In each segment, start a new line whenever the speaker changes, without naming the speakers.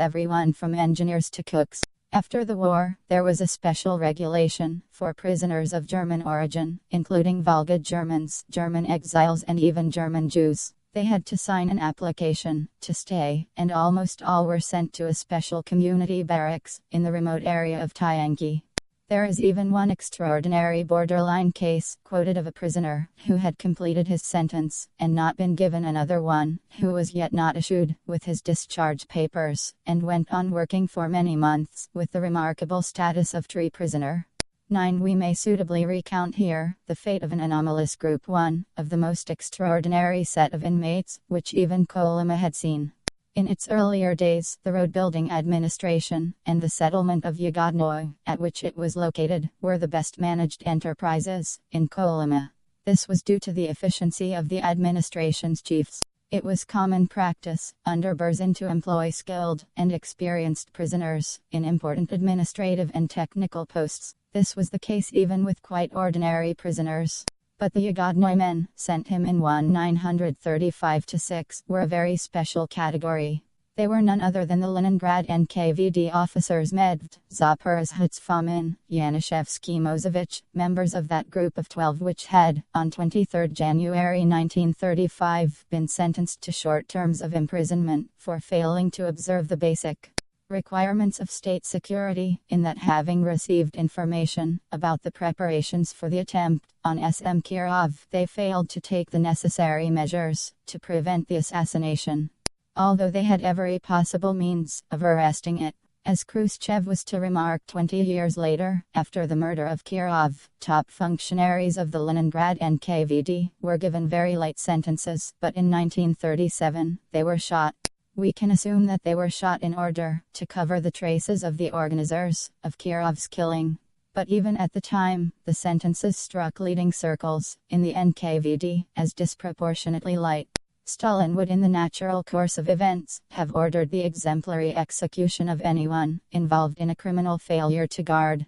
everyone from engineers to cooks. After the war, there was a special regulation for prisoners of German origin, including Volga Germans, German exiles and even German Jews. They had to sign an application to stay, and almost all were sent to a special community barracks in the remote area of Cayenne. There is even one extraordinary borderline case quoted of a prisoner who had completed his sentence and not been given another one, who was yet not issued with his discharge papers, and went on working for many months with the remarkable status of tree prisoner. 9. We may suitably recount here the fate of an anomalous group, one of the most extraordinary set of inmates which even Kolyma had seen. In its earlier days, the road-building administration and the settlement of Yagodnoy, at which it was located, were the best-managed enterprises in Kolyma. This was due to the efficiency of the administration's chiefs. It was common practice under Burzin to employ skilled and experienced prisoners in important administrative and technical posts. This was the case even with quite ordinary prisoners. But the Yagodnoy men, sent him in 1935-6, were a very special category. They were none other than the Leningrad NKVD officers Medved, Zaporozhets Fomin, Yanushevsky Mozevich, members of that group of 12 which had, on 23 January 1935, been sentenced to short terms of imprisonment for failing to observe the basic requirements of state security, in that having received information about the preparations for the attempt on SM Kirov, they failed to take the necessary measures to prevent the assassination, although they had every possible means of arresting it. As Khrushchev was to remark 20 years later, after the murder of Kirov, top functionaries of the Leningrad NKVD were given very light sentences, but in 1937, they were shot. We can assume that they were shot in order to cover the traces of the organizers of Kirov's killing. But even at the time, the sentences struck leading circles in the NKVD as disproportionately light. Stalin would, in the natural course of events, have ordered the exemplary execution of anyone involved in a criminal failure to guard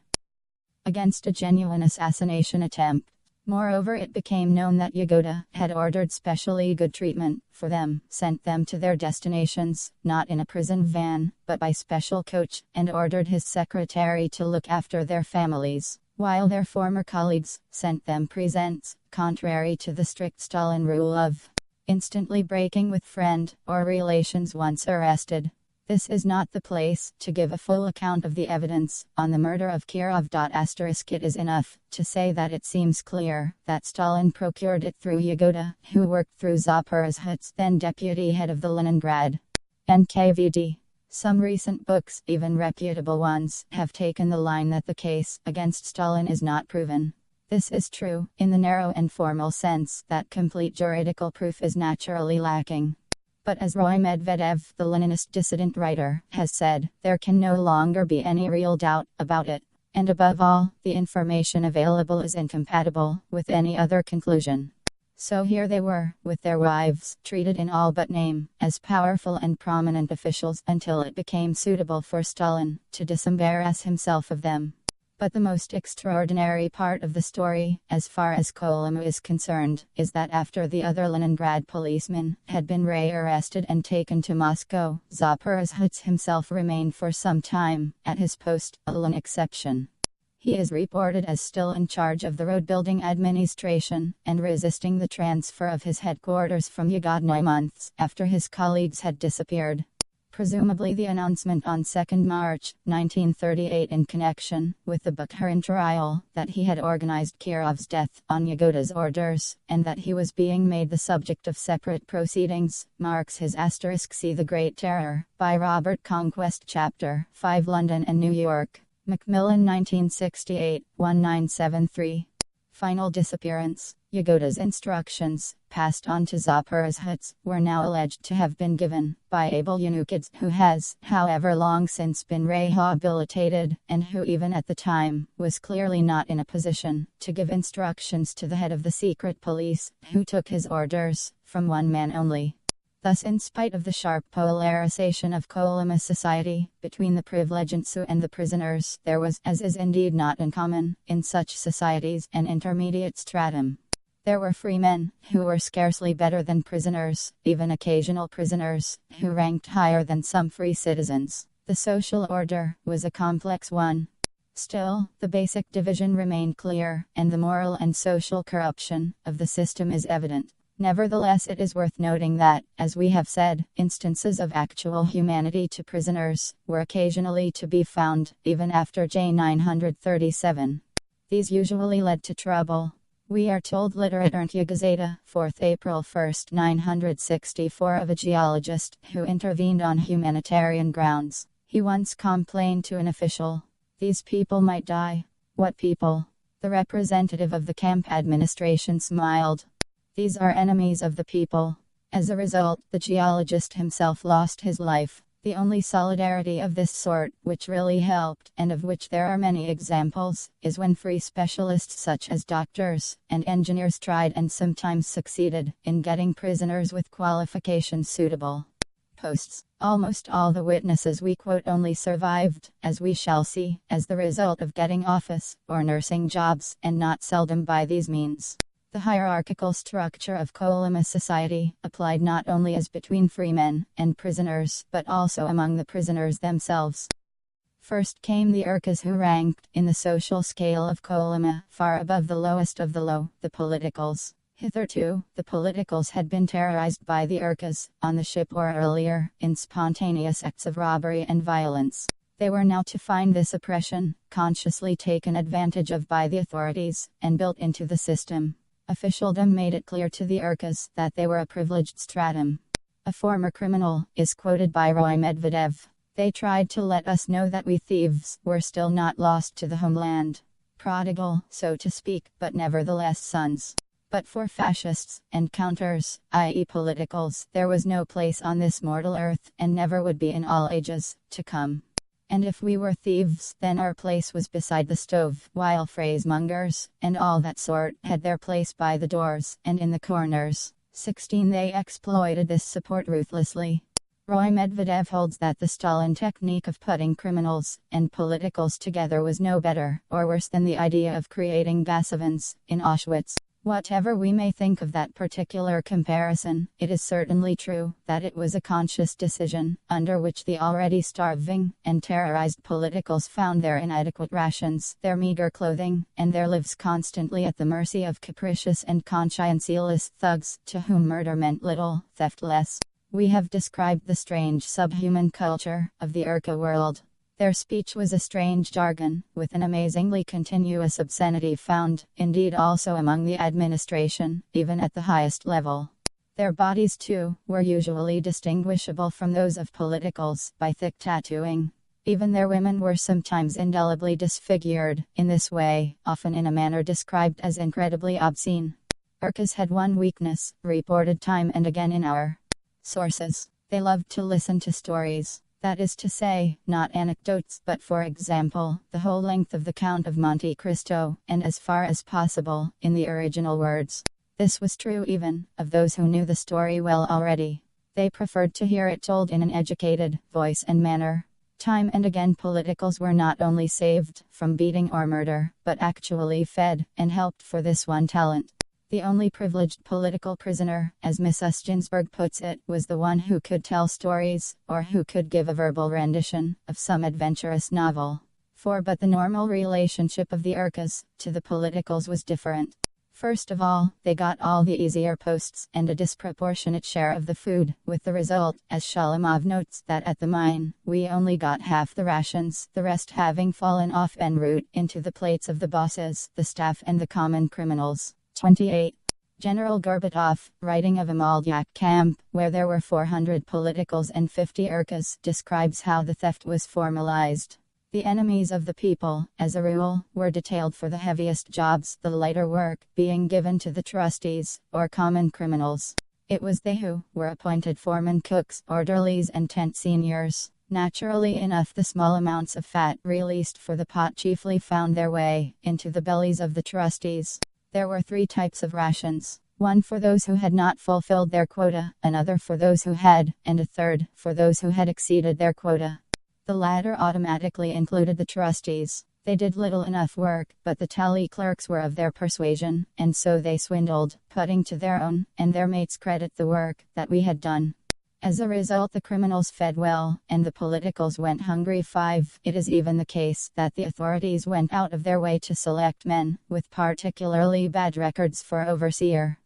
against a genuine assassination attempt. Moreover, it became known that Yagoda had ordered specially good treatment for them, sent them to their destinations, not in a prison van, but by special coach, and ordered his secretary to look after their families, while their former colleagues sent them presents, contrary to the strict Stalin rule of instantly breaking with friend or relations once arrested. This is not the place to give a full account of the evidence on the murder of Kirov. It is enough to say that it seems clear that Stalin procured it through Yagoda, who worked through Zaporozhets, then deputy head of the Leningrad NKVD. Some recent books, even reputable ones, have taken the line that the case against Stalin is not proven. This is true, in the narrow and formal sense that complete juridical proof is naturally lacking. But as Roy Medvedev, the Leninist dissident writer, has said, there can no longer be any real doubt about it. And above all, the information available is incompatible with any other conclusion. So here they were, with their wives, treated in all but name, as powerful and prominent officials until it became suitable for Stalin to disembarrass himself of them. But the most extraordinary part of the story, as far as Kolyma is concerned, is that after the other Leningrad policemen had been rearrested and taken to Moscow, Zaporozhets himself remained for some time at his post, a lone exception. He is reported as still in charge of the road-building administration, and resisting the transfer of his headquarters from Yagodnoy months after his colleagues had disappeared. Presumably the announcement on 2 March, 1938 in connection with the Bukharin trial, that he had organized Kirov's death on Yagoda's orders, and that he was being made the subject of separate proceedings, marks his *See the Great Terror, by Robert Conquest Chapter 5 London and New York. Macmillan 1968, 1973. Final disappearance. Yagoda's instructions, passed on to Zaporozhets, were now alleged to have been given by Abel Yanukids, who has, however, long since been rehabilitated, and who even at the time was clearly not in a position to give instructions to the head of the secret police, who took his orders from one man only. Thus, in spite of the sharp polarization of Kolyma society between the privileged and the prisoners, there was, as is indeed not uncommon in such societies, an intermediate stratum. There were free men, who were scarcely better than prisoners, even occasional prisoners, who ranked higher than some free citizens. The social order was a complex one. Still, the basic division remained clear, and the moral and social corruption of the system is evident. Nevertheless, it is worth noting that, as we have said, instances of actual humanity to prisoners were occasionally to be found, even after J 937. These usually led to trouble. We are told Literaturnia Gazeta, 4th April 1, 964, of a geologist who intervened on humanitarian grounds. He once complained to an official, "These people might die." "What people?" The representative of the camp administration smiled. "These are enemies of the people." As a result, the geologist himself lost his life. The only solidarity of this sort, which really helped, and of which there are many examples, is when free specialists such as doctors and engineers tried and sometimes succeeded in getting prisoners with qualifications suitable posts. Almost all the witnesses we quote only survived, as we shall see, as the result of getting office or nursing jobs, and not seldom by these means. The hierarchical structure of Kolyma society applied not only as between freemen and prisoners, but also among the prisoners themselves. First came the Urkas, who ranked, in the social scale of Kolyma, far above the lowest of the low, the politicals. Hitherto, the politicals had been terrorized by the Urkas, on the ship or earlier, in spontaneous acts of robbery and violence. They were now to find this oppression consciously taken advantage of by the authorities, and built into the system. Officialdom made it clear to the Urkas that they were a privileged stratum. A former criminal is quoted by Roy Medvedev. "They tried to let us know that we thieves were still not lost to the homeland. Prodigal, so to speak, but nevertheless sons. But for fascists and counters, i.e. politicals, there was no place on this mortal earth, and never would be in all ages to come. And if we were thieves, then our place was beside the stove, while phrasemongers, and all that sort, had their place by the doors, and in the corners." 16. They exploited this support ruthlessly. Roy Medvedev holds that the Stalin technique of putting criminals and politicals together was no better, or worse than the idea of creating Basovans in Auschwitz. Whatever we may think of that particular comparison, it is certainly true that it was a conscious decision, under which the already starving and terrorized politicals found their inadequate rations, their meager clothing, and their lives constantly at the mercy of capricious and conscienceless thugs, to whom murder meant little, theft less. We have described the strange subhuman culture of the Urka world. Their speech was a strange jargon, with an amazingly continuous obscenity found, indeed, also among the administration, even at the highest level. Their bodies, too, were usually distinguishable from those of politicals by thick tattooing. Even their women were sometimes indelibly disfigured, in this way, often in a manner described as incredibly obscene. Urkas had one weakness, reported time and again in our sources. They loved to listen to stories. That is to say, not anecdotes, but for example, the whole length of the Count of Monte Cristo, and as far as possible, in the original words. This was true even of those who knew the story well already. They preferred to hear it told in an educated voice and manner. Time and again politicals were not only saved from beating or murder, but actually fed and helped for this one talent. The only privileged political prisoner, as Mrs. Ginsburg puts it, was the one who could tell stories, or who could give a verbal rendition of some adventurous novel. But the normal relationship of the Urkas to the politicals was different. First of all, they got all the easier posts and a disproportionate share of the food, with the result, as Shalamov notes, that at the mine, we only got half the rations, the rest having fallen off en route into the plates of the bosses, the staff and the common criminals. 28. General Gorbatov, writing of a Malyak camp, where there were 400 politicals and 50 Urkas, describes how the theft was formalized. The enemies of the people, as a rule, were detailed for the heaviest jobs, the lighter work being given to the trustees, or common criminals. It was they who were appointed foremen, cooks, orderlies and tent seniors. Naturally enough, the small amounts of fat released for the pot chiefly found their way into the bellies of the trustees. There were 3 types of rations. One for those who had not fulfilled their quota, another for those who had, and a third for those who had exceeded their quota. The latter automatically included the trustees. They did little enough work, but the tally clerks were of their persuasion, and so they swindled, putting to their own and their mates' credit the work that we had done. As a result, the criminals fed well, and the politicals went hungry. 5. It is even the case that the authorities went out of their way to select men with particularly bad records for overseer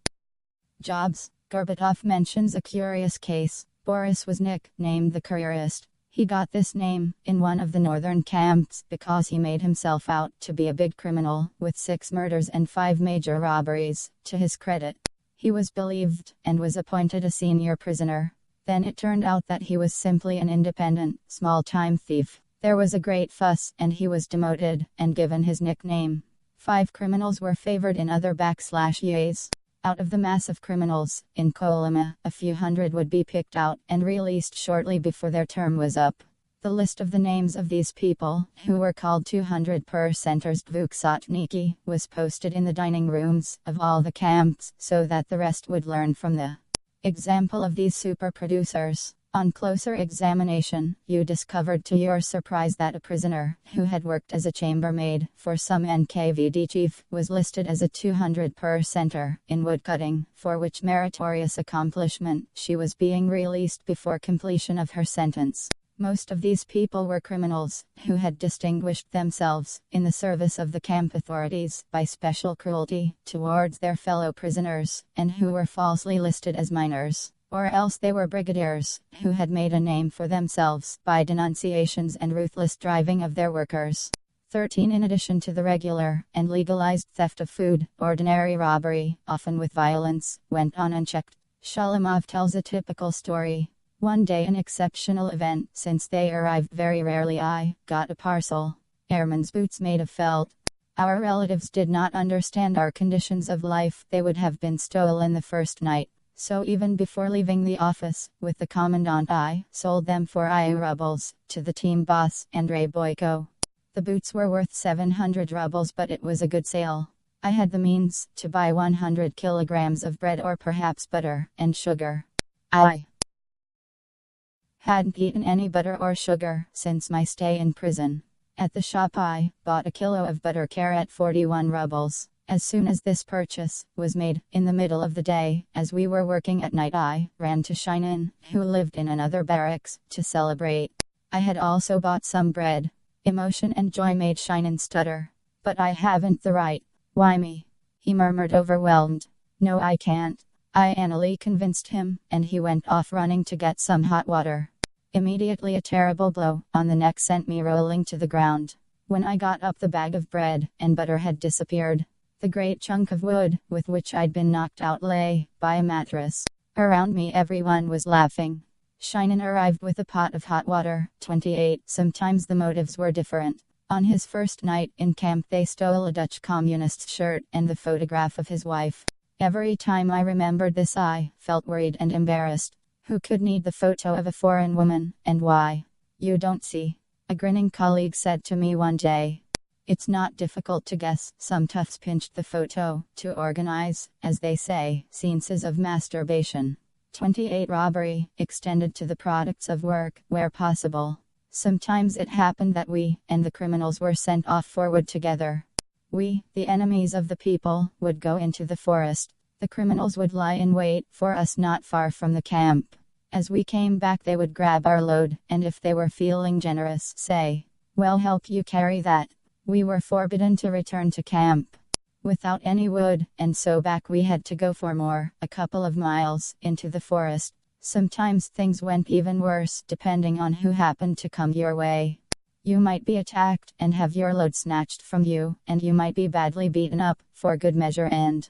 jobs. Gorbatov mentions a curious case. Boris was nicknamed the careerist. He got this name in one of the northern camps because he made himself out to be a big criminal with 6 murders and 5 major robberies to his credit. He was believed and was appointed a senior prisoner. Then it turned out that he was simply an independent, small-time thief. There was a great fuss, and he was demoted and given his nickname. 5 criminals were favored in other /years. Out of the mass of criminals in Kolyma, a few hundred would be picked out and released shortly before their term was up. The list of the names of these people, who were called 200%ers dvuksotniki, was posted in the dining rooms of all the camps so that the rest would learn from the example of these super producers. On closer examination, you discovered to your surprise that a prisoner, who had worked as a chambermaid for some NKVD chief, was listed as a 200%er in woodcutting, for which meritorious accomplishment she was being released before completion of her sentence. Most of these people were criminals, who had distinguished themselves in the service of the camp authorities by special cruelty towards their fellow prisoners, and who were falsely listed as minors, or else they were brigadiers, who had made a name for themselves by denunciations and ruthless driving of their workers. 13. In addition to the regular and legalized theft of food, ordinary robbery, often with violence, went on unchecked. Shalamov tells a typical story. One day, an exceptional event, since they arrived very rarely. I got a parcel. Airman's boots made of felt. Our relatives did not understand our conditions of life. They would have been stolen the first night. So even before leaving the office with the commandant, I sold them for I rubles to the team boss, Andrei Boyko. The boots were worth 700 rubles, but it was a good sale. I had the means to buy 100 kilograms of bread or perhaps butter and sugar. I hadn't eaten any butter or sugar since my stay in prison. At the shop I bought a kilo of butter at 41 rubles. As soon as this purchase was made, in the middle of the day, as we were working at night, I ran to Shinin, who lived in another barracks, to celebrate. I had also bought some bread. Emotion and joy made Shinin stutter. But I haven't the right. Why me? He murmured, overwhelmed. No, I can't. I anally convinced him, and he went off running to get some hot water. Immediately a terrible blow on the neck sent me rolling to the ground. When I got up, the bag of bread and butter had disappeared. The great chunk of wood with which I'd been knocked out lay by a mattress. Around me everyone was laughing. Shinin arrived with a pot of hot water. 28. Sometimes the motives were different. On his first night in camp they stole a Dutch communist's shirt and the photograph of his wife. Every time I remembered this I felt worried and embarrassed. Who could need the photo of a foreign woman, and why? You don't see, a grinning colleague said to me one day. It's not difficult to guess. Some toughs pinched the photo to organize, as they say, scenes of masturbation. 28. Robbery extended to the products of work where possible. Sometimes it happened that we and the criminals were sent off for wood together. We, the enemies of the people, would go into the forest. The criminals would lie in wait for us not far from the camp. As we came back they would grab our load, and if they were feeling generous, say, "We'll help you carry that." We were forbidden to return to camp without any wood, and so back we had to go for more, a couple of miles, into the forest. Sometimes things went even worse, depending on who happened to come your way. You might be attacked and have your load snatched from you, and you might be badly beaten up, for good measure, and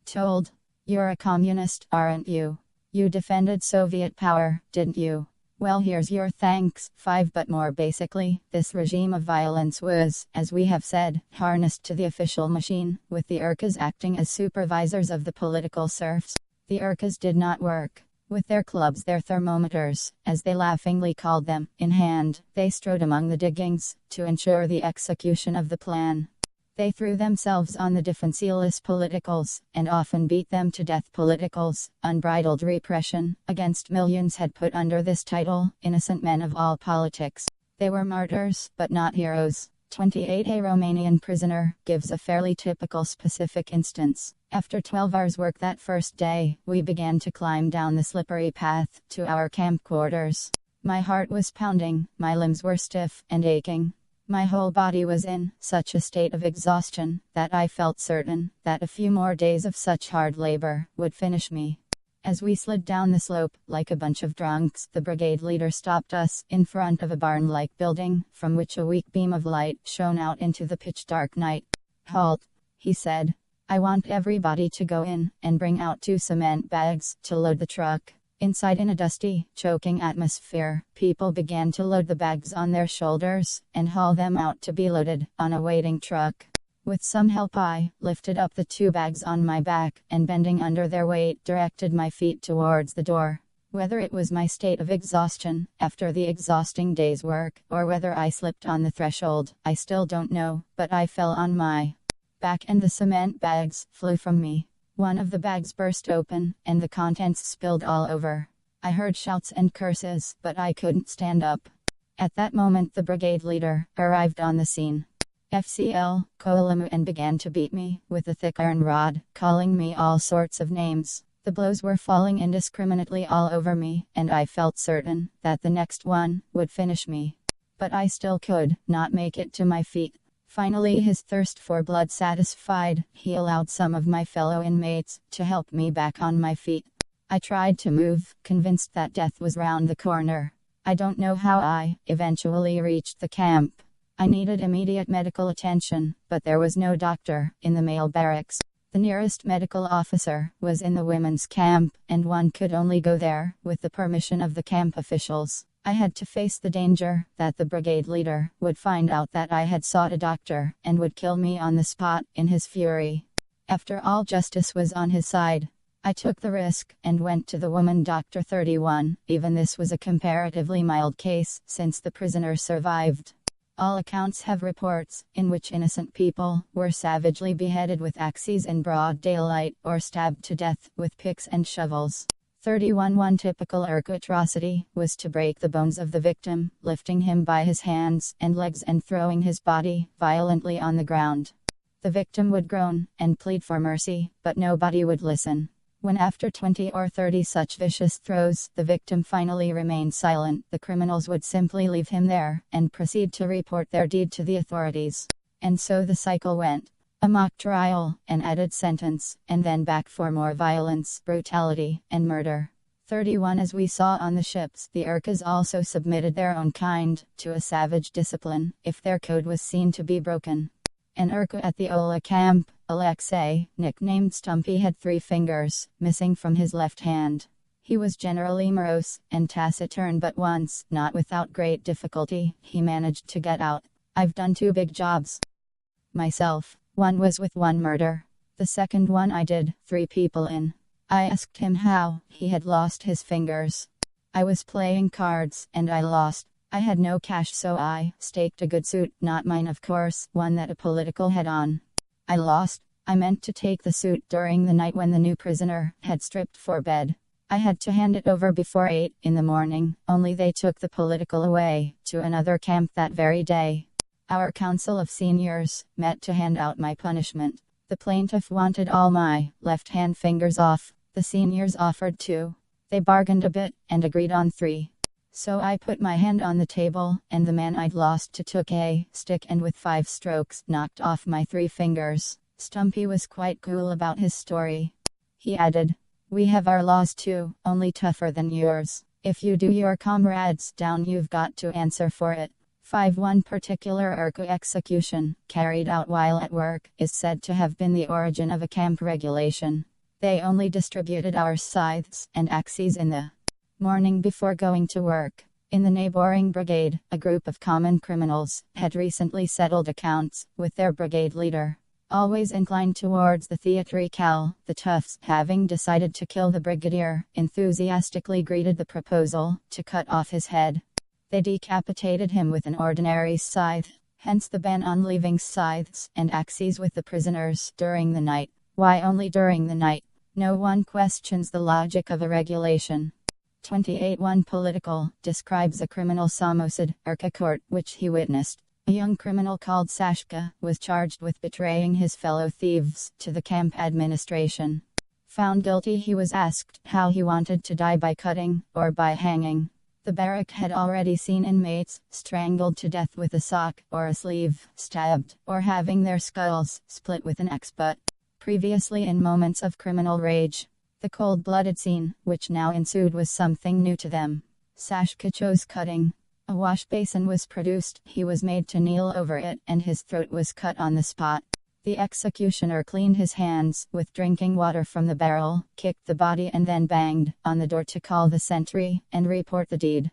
told, "You're a communist, aren't you? You defended Soviet power, didn't you? Well, here's your thanks." 5. But more basically, this regime of violence was, as we have said, harnessed to the official machine, with the Urkas acting as supervisors of the political serfs. The Urkas did not work with their clubs, their thermometers, as they laughingly called them, in hand. They strode among the diggings to ensure the execution of the plan. They threw themselves on the defenseless politicals, and often beat them to death. Politicals, unbridled repression against millions had put under this title innocent men of all politics. They were martyrs, but not heroes. 28. A Romanian prisoner gives a fairly typical specific instance. After 12 hours work that first day, we began to climb down the slippery path to our camp quarters. My heart was pounding, my limbs were stiff and aching. My whole body was in such a state of exhaustion that I felt certain that a few more days of such hard labor would finish me. As we slid down the slope, like a bunch of drunks, the brigade leader stopped us in front of a barn-like building, from which a weak beam of light shone out into the pitch-dark night. "Halt," he said. "I want everybody to go in and bring out 2 cement bags to load the truck." Inside, in a dusty, choking atmosphere, people began to load the bags on their shoulders and haul them out to be loaded on a waiting truck. With some help, I lifted up the 2 bags on my back and, bending under their weight, directed my feet towards the door. Whether it was my state of exhaustion after the exhausting day's work, or whether I slipped on the threshold, I still don't know, but I fell on my back and the cement bags flew from me. One of the bags burst open, and the contents spilled all over. I heard shouts and curses, but I couldn't stand up. At that moment, the brigade leader arrived on the scene. Soviet Kolyma, and began to beat me with a thick iron rod, calling me all sorts of names. The blows were falling indiscriminately all over me, and I felt certain that the next one would finish me. But I still could not make it to my feet. Finally, his thirst for blood satisfied, he allowed some of my fellow inmates to help me back on my feet. I tried to move, convinced that death was round the corner. I don't know how I eventually reached the camp. I needed immediate medical attention, but there was no doctor in the male barracks. The nearest medical officer was in the women's camp, and one could only go there with the permission of the camp officials. I had to face the danger that the brigade leader would find out that I had sought a doctor and would kill me on the spot in his fury. After all, justice was on his side. I took the risk and went to the woman doctor. 31. Even this was a comparatively mild case, since the prisoner survived. All accounts have reports in which innocent people were savagely beheaded with axes in broad daylight, or stabbed to death with picks and shovels. 31. One typical Irkut atrocity was to break the bones of the victim, lifting him by his hands and legs and throwing his body violently on the ground. The victim would groan and plead for mercy, but nobody would listen. When, after 20 or 30 such vicious throws, the victim finally remained silent, the criminals would simply leave him there and proceed to report their deed to the authorities. And so the cycle went. A mock trial, an added sentence, and then back for more violence, brutality, and murder. 31. As we saw on the ships, the Irkas also submitted their own kind to a savage discipline if their code was seen to be broken. An Irkut at the Ola camp, Alexei, nicknamed Stumpy, had 3 fingers missing from his left hand. He was generally morose and taciturn, but once, not without great difficulty, he managed to get out. "I've done 2 big jobs myself. One was with 1 murder. The second one I did 3 people in." I asked him how he had lost his fingers. "I was playing cards, and I lost. I had no cash, so I staked a good suit, not mine of course, one that a political had on. I lost. I meant to take the suit during the night when the new prisoner had stripped for bed. I had to hand it over before 8 in the morning, only they took the political away to another camp that very day. Our council of seniors met to hand out my punishment. The plaintiff wanted all my left-hand fingers off. The seniors offered 2. They bargained a bit and agreed on 3. So I put my hand on the table, and the man I'd lost to took a stick and with 5 strokes knocked off my 3 fingers. Stumpy was quite cool about his story. He added, "We have our laws too, only tougher than yours. If you do your comrades down, you've got to answer for it." 5. One particular Irkut execution, carried out while at work, is said to have been the origin of a camp regulation. They only distributed our scythes and axes in the morning before going to work. In the neighboring brigade, a group of common criminals had recently settled accounts with their brigade leader. Always inclined towards the theatrical, the toughs, having decided to kill the brigadier, enthusiastically greeted the proposal to cut off his head. They decapitated him with an ordinary scythe, hence the ban on leaving scythes and axes with the prisoners during the night. Why only during the night? No one questions the logic of a regulation. 28. One political describes a criminal Samosad Irkut court which he witnessed. A young criminal called Sashka was charged with betraying his fellow thieves to the camp administration. Found guilty, he was asked how he wanted to die, by cutting or by hanging. The barrack had already seen inmates strangled to death with a sock or a sleeve, stabbed, or having their skulls split with an axe butt. Previously, in moments of criminal rage, the cold-blooded scene which now ensued was something new to them. Sashka chose cutting. A wash basin was produced, he was made to kneel over it, and his throat was cut on the spot. The executioner cleaned his hands with drinking water from the barrel, kicked the body, and then banged on the door to call the sentry and report the deed.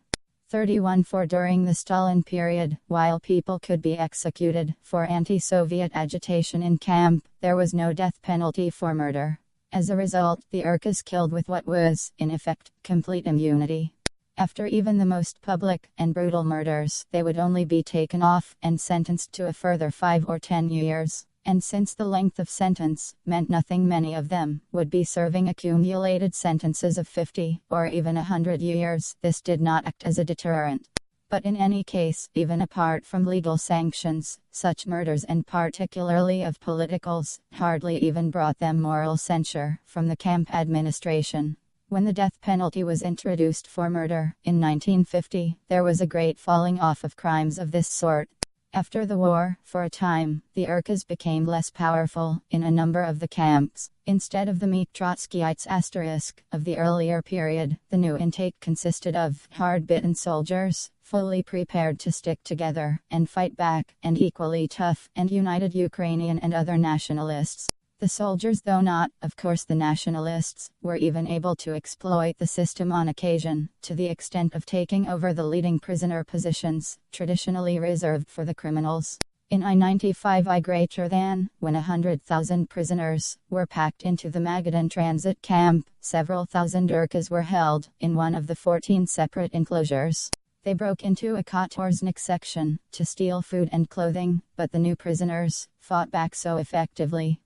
31 For during the Stalin period, while people could be executed for anti-Soviet agitation in camp, there was no death penalty for murder. As a result, the Urkas killed with what was, in effect, complete immunity. After even the most public and brutal murders, they would only be taken off and sentenced to a further 5 or 10 years. And since the length of sentence meant nothing, many of them would be serving accumulated sentences of 50 or even 100 years. This did not act as a deterrent. But in any case, even apart from legal sanctions, such murders, and particularly of politicals, hardly even brought them moral censure from the camp administration. When the death penalty was introduced for murder, in 1950, there was a great falling off of crimes of this sort. After the war, for a time, the Urkas became less powerful in a number of the camps. Instead of the meek Trotskyites of the earlier period, the new intake consisted of hard-bitten soldiers, fully prepared to stick together and fight back, and equally tough and united Ukrainian and other nationalists. The soldiers, though not, of course, the nationalists, were even able to exploit the system on occasion, to the extent of taking over the leading prisoner positions, traditionally reserved for the criminals. In I-95, when 100,000 prisoners were packed into the Magadan transit camp, several thousand Urkas were held in one of the 14 separate enclosures. They broke into a Katorżnik section to steal food and clothing, but the new prisoners fought back so effectively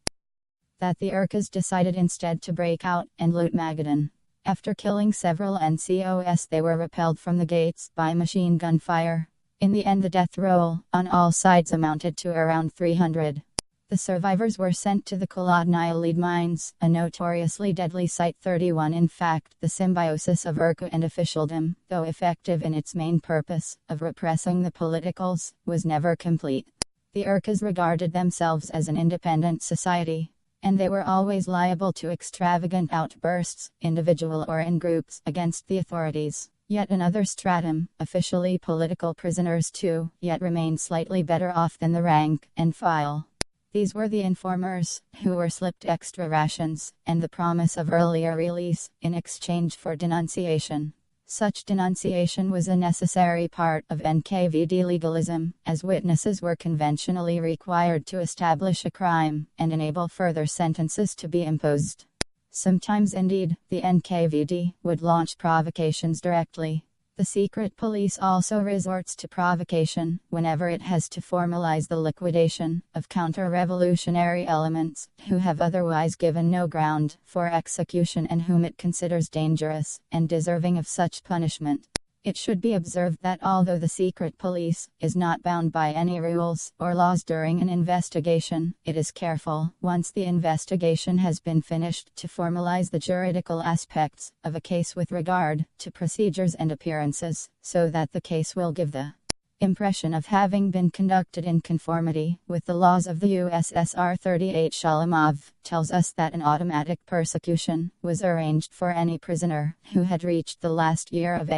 that the Urkas decided instead to break out and loot Magadan. After killing several NCOs, they were repelled from the gates by machine gun fire. In the end, the death roll on all sides amounted to around 300. The survivors were sent to the Kolodnaya lead mines, a notoriously deadly site. 31 In fact, the symbiosis of Urka and officialdom, though effective in its main purpose of repressing the politicals, was never complete. The Urkas regarded themselves as an independent society, and they were always liable to extravagant outbursts, individual or in groups, against the authorities. Yet another stratum, officially political prisoners too, yet remained slightly better off than the rank and file. These were the informers, who were slipped extra rations, and the promise of earlier release, in exchange for denunciation. Such denunciation was a necessary part of NKVD legalism, as witnesses were conventionally required to establish a crime and enable further sentences to be imposed. Sometimes indeed, the NKVD would launch provocations directly. The secret police also resorts to provocation whenever it has to formalize the liquidation of counter-revolutionary elements who have otherwise given no ground for execution and whom it considers dangerous and deserving of such punishment. It should be observed that although the secret police is not bound by any rules or laws during an investigation, it is careful, once the investigation has been finished, to formalize the juridical aspects of a case with regard to procedures and appearances, so that the case will give the impression of having been conducted in conformity with the laws of the USSR. 38 Shalamov tells us that an automatic persecution was arranged for any prisoner who had reached the last year of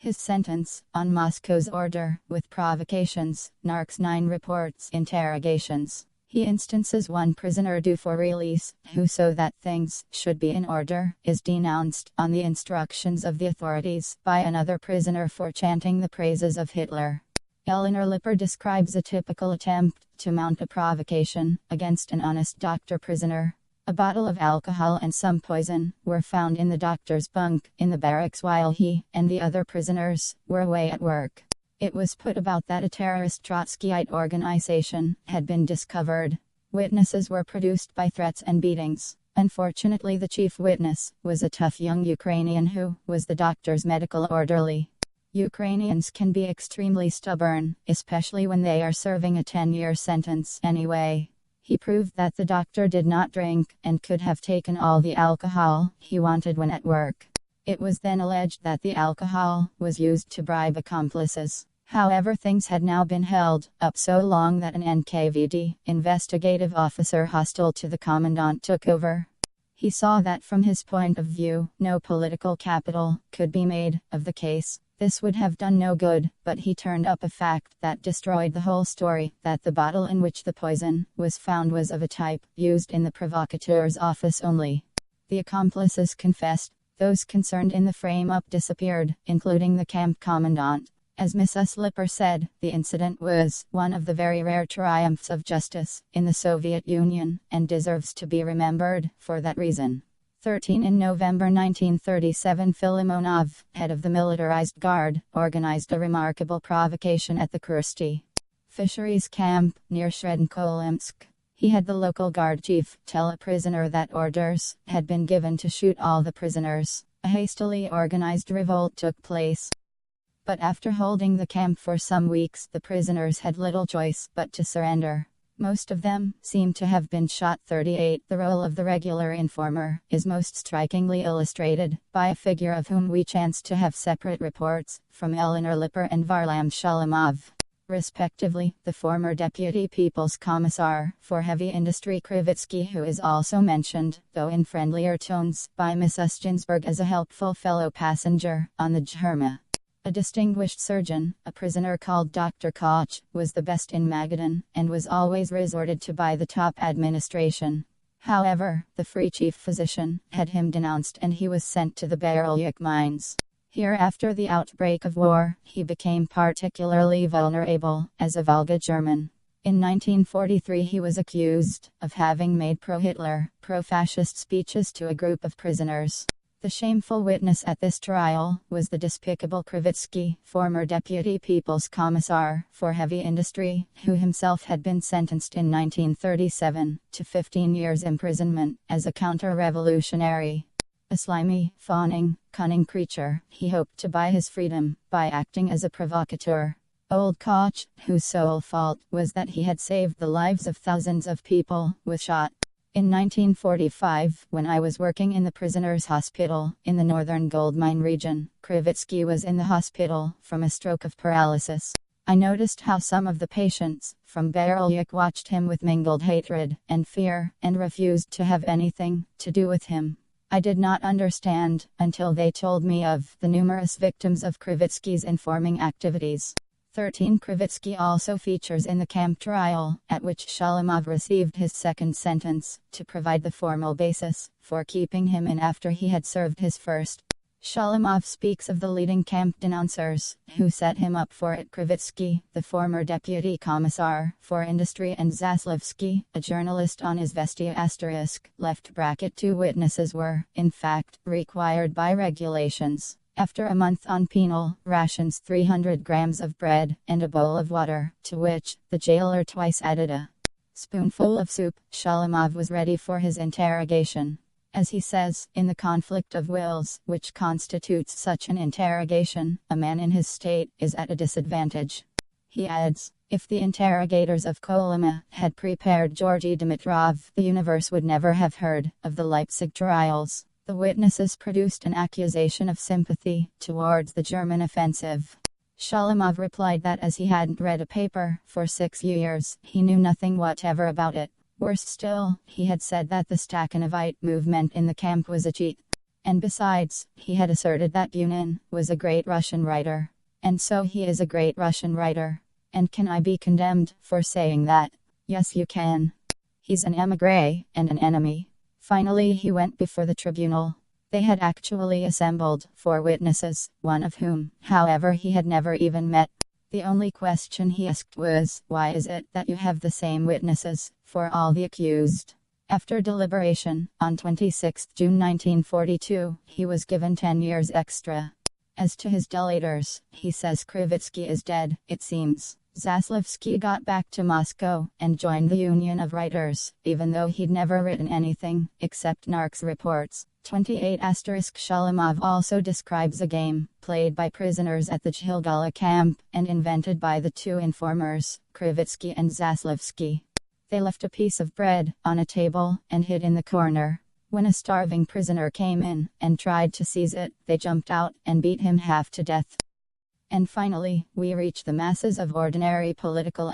his sentence, on Moscow's order, with provocations, narcs 9 reports, interrogations. He instances one prisoner due for release, who, so that things should be in order, is denounced, on the instructions of the authorities, by another prisoner for chanting the praises of Hitler. Eleanor Lipper describes a typical attempt to mount a provocation against an honest doctor prisoner. A bottle of alcohol and some poison were found in the doctor's bunk in the barracks while he and the other prisoners were away at work. It was put about that a terrorist Trotskyite organization had been discovered. Witnesses were produced by threats and beatings. Unfortunately, the chief witness was a tough young Ukrainian who was the doctor's medical orderly. Ukrainians can be extremely stubborn, especially when they are serving a 10-year sentence anyway. He proved that the doctor did not drink and could have taken all the alcohol he wanted when at work. It was then alleged that the alcohol was used to bribe accomplices. However, things had now been held up so long that an NKVD investigative officer hostile to the commandant took over. He saw that from his point of view, no political capital could be made of the case. This would have done no good, but he turned up a fact that destroyed the whole story, that the bottle in which the poison was found was of a type used in the provocateur's office only. The accomplices confessed. Those concerned in the frame-up disappeared, including the camp commandant. As Mrs. Lipper said, the incident was one of the very rare triumphs of justice in the Soviet Union, and deserves to be remembered for that reason. 13 In November 1937, Filimonov, head of the militarized guard, organized a remarkable provocation at the Kursky fisheries camp near Shredinkolimsk. He had the local guard chief tell a prisoner that orders had been given to shoot all the prisoners. A hastily organized revolt took place. But after holding the camp for some weeks, the prisoners had little choice but to surrender. Most of them seem to have been shot. 38 The role of the regular informer is most strikingly illustrated by a figure of whom we chance to have separate reports from Eleanor Lipper and Varlam Shalamov, respectively, the former deputy People's Commissar for Heavy Industry Krivitsky, who is also mentioned, though in friendlier tones, by Mrs. Ginsburg as a helpful fellow passenger on the Djerma. A distinguished surgeon, a prisoner called Dr. Koch, was the best in Magadan, and was always resorted to by the top administration. However, the free chief physician had him denounced and he was sent to the Barylyuk mines. Here, after the outbreak of war, he became particularly vulnerable as a Volga German. In 1943 he was accused of having made pro-Hitler, pro-fascist speeches to a group of prisoners. The shameful witness at this trial was the despicable Krivitsky, former deputy People's Commissar for Heavy Industry, who himself had been sentenced in 1937 to 15 years imprisonment as a counter-revolutionary. A slimy, fawning, cunning creature, he hoped to buy his freedom by acting as a provocateur. Old Koch, whose sole fault was that he had saved the lives of thousands of people, was shot. In 1945, when I was working in the prisoners' hospital in the northern gold mine region, Krivitsky was in the hospital from a stroke of paralysis. I noticed how some of the patients from Barylyuk watched him with mingled hatred and fear, and refused to have anything to do with him. I did not understand until they told me of the numerous victims of Krivitsky's informing activities. 13 Krivitsky also features in the camp trial, at which Shalamov received his second sentence, to provide the formal basis for keeping him in after he had served his first. Shalamov speaks of the leading camp denouncers, who set him up for it: Krivitsky, the former deputy commissar for industry, and Zaslevsky, a journalist on Izvestia *. 2 witnesses were, in fact, required by regulations, after a month on penal rations, 300 grams of bread and a bowl of water, to which the jailer twice added a spoonful of soup. Shalamov was ready for his interrogation. As he says, in the conflict of wills which constitutes such an interrogation, a man in his state is at a disadvantage. He adds, if the interrogators of Kolyma had prepared Georgy Dimitrov, the universe would never have heard of the Leipzig trials. The witnesses produced an accusation of sympathy towards the German offensive. Shalamov replied that as he hadn't read a paper for 6 years, he knew nothing whatever about it. Worse still, he had said that the Stakhanovite movement in the camp was a cheat. And besides, he had asserted that Bunin was a great Russian writer. And so he is a great Russian writer. And can I be condemned for saying that? Yes, you can. He's an émigré and an enemy. Finally, he went before the tribunal. They had actually assembled 4 witnesses, one of whom, however, he had never even met. The only question he asked was, why is it that you have the same witnesses for all the accused? After deliberation, on 26 June 1942, he was given 10 years extra. As to his delators, he says Krivitsky is dead, it seems. Zaslevsky got back to Moscow and joined the Union of Writers, even though he'd never written anything except narcs reports. 28 Shalamov also describes a game, played by prisoners at the Chilgala camp, and invented by the two informers, Krivitsky and Zaslevsky. They left a piece of bread on a table, and hid in the corner. When a starving prisoner came in, and tried to seize it, they jumped out, and beat him half to death. And finally, we reach the masses of ordinary political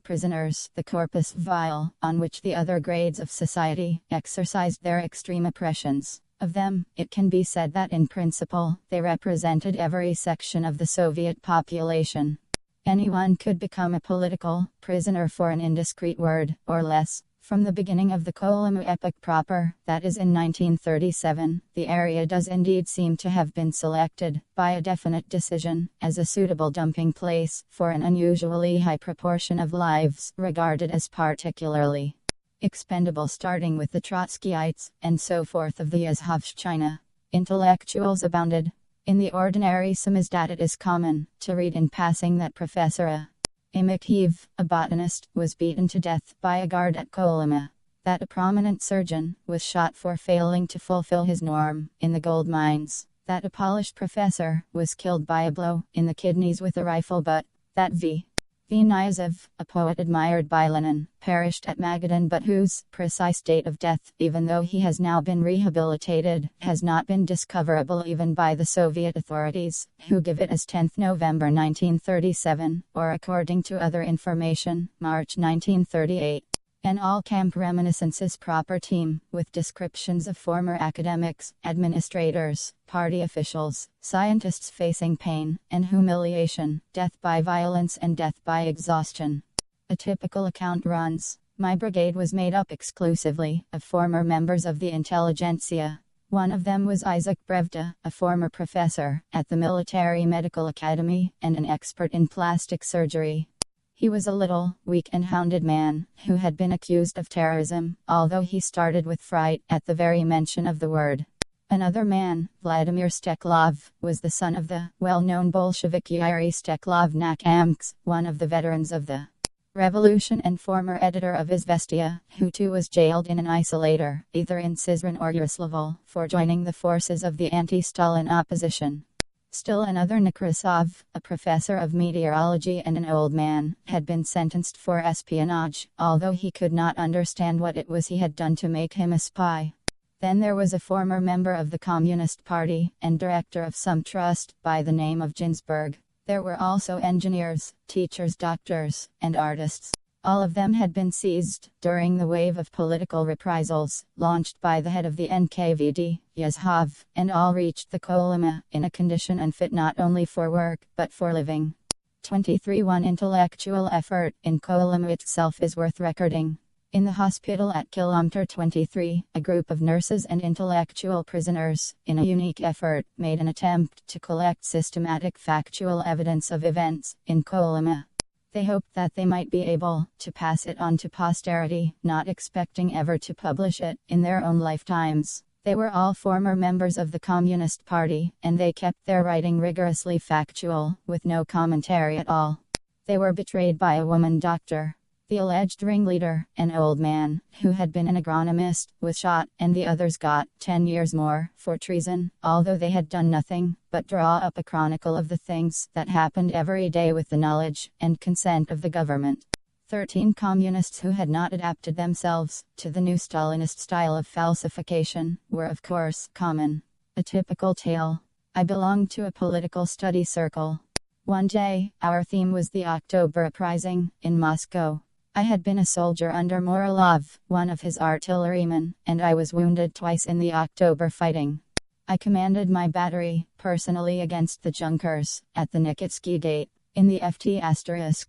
prisoners, the corpus vile, on which the other grades of society exercised their extreme oppressions. Of them, it can be said that in principle, they represented every section of the Soviet population. Anyone could become a political prisoner for an indiscreet word, or less. From the beginning of the Kolyma epoch proper, that is in 1937, the area does indeed seem to have been selected, by a definite decision, as a suitable dumping place for an unusually high proportion of lives regarded as particularly expendable, starting with the Trotskyites, and so forth of the Azovshchina. Intellectuals abounded. In the ordinary samizdat it is common to read in passing that Professor Immaterial, a botanist, was beaten to death by a guard at Kolyma. That a prominent surgeon was shot for failing to fulfill his norm in the gold mines. That a Polish professor was killed by a blow in the kidneys with a rifle butt. That V. Knyazov, a poet admired by Lenin, perished at Magadan, but whose precise date of death, even though he has now been rehabilitated, has not been discoverable even by the Soviet authorities, who give it as 10th November 1937, or according to other information, March 1938. An all-camp reminiscences proper team, with descriptions of former academics, administrators, party officials, scientists facing pain and humiliation, death by violence and death by exhaustion. A typical account runs: my brigade was made up exclusively of former members of the intelligentsia. One of them was Isaac Brevda, a former professor at the Military Medical Academy, and an expert in plastic surgery. He was a little, weak and hounded man, who had been accused of terrorism, although he started with fright at the very mention of the word. Another man, Vladimir Steklov, was the son of the well-known Bolshevik Yuri Steklov-Nakamsk, one of the veterans of the revolution and former editor of Izvestia, who too was jailed in an isolator, either in Sызrань or Yaroslavl, for joining the forces of the anti-Stalin opposition. Still another, Nekrasov, a professor of meteorology and an old man, had been sentenced for espionage, although he could not understand what it was he had done to make him a spy. Then there was a former member of the Communist Party, and director of some trust, by the name of Ginsburg. There were also engineers, teachers, doctors, and artists. All of them had been seized during the wave of political reprisals, launched by the head of the NKVD, Yazhov, and all reached the Kolyma, in a condition unfit not only for work, but for living. 23. One intellectual effort in Kolyma itself is worth recording. In the hospital at Kilometer 23, a group of nurses and intellectual prisoners, in a unique effort, made an attempt to collect systematic factual evidence of events in Kolyma. They hoped that they might be able to pass it on to posterity, not expecting ever to publish it in their own lifetimes. They were all former members of the Communist Party, and they kept their writing rigorously factual, with no commentary at all. They were betrayed by a woman doctor. The alleged ringleader, an old man, who had been an agronomist, was shot, and the others got 10 years more for treason, although they had done nothing but draw up a chronicle of the things that happened every day with the knowledge and consent of the government. 13 communists who had not adapted themselves to the new Stalinist style of falsification were of course common. A typical tale. I belonged to a political study circle. One day, our theme was the October Uprising in Moscow. I had been a soldier under Morozov, one of his artillerymen, and I was wounded twice in the October fighting. I commanded my battery, personally against the Junkers, at the Nikitsky Gate, in the FT**.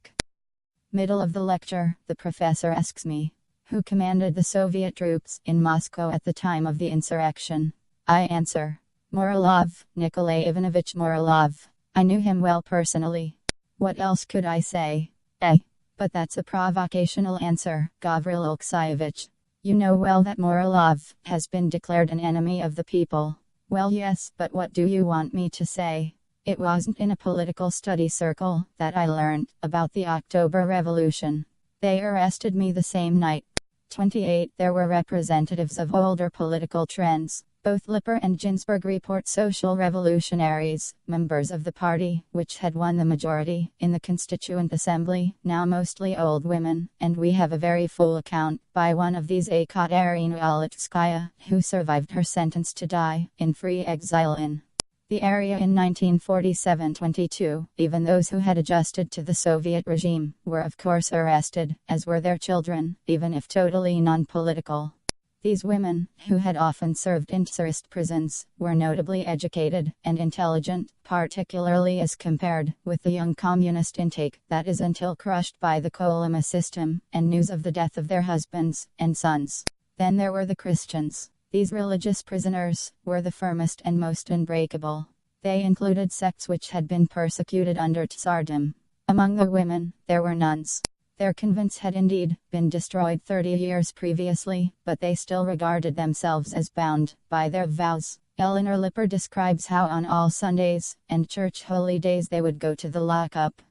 Middle of the lecture, the professor asks me, who commanded the Soviet troops in Moscow at the time of the insurrection? I answer, Morozov, Nikolai Ivanovich Morozov. I knew him well personally. What else could I say? But that's a provocational answer, Gavril Alexeyevich. You know well that Morozov has been declared an enemy of the people. Well, yes, but what do you want me to say? It wasn't in a political study circle that I learned about the October Revolution. They arrested me the same night. 28. There were representatives of older political trends. Both Lippert and Ginsburg report social revolutionaries, members of the party, which had won the majority in the Constituent Assembly, now mostly old women, and we have a very full account, by one of these Ekaterina Aletskaya, who survived her sentence to die, in free exile in the area in 1947-22. Even those who had adjusted to the Soviet regime, were of course arrested, as were their children, even if totally non-political. These women, who had often served in tsarist prisons, were notably educated and intelligent, particularly as compared with the young communist intake that is until crushed by the Kolyma system, and news of the death of their husbands and sons. Then there were the Christians. These religious prisoners were the firmest and most unbreakable. They included sects which had been persecuted under Tsardom. Among the women, there were nuns. Their convents had indeed been destroyed 30 years previously, but they still regarded themselves as bound by their vows. Eleanor Lippert describes how on all Sundays and church holy days they would go to the lockup.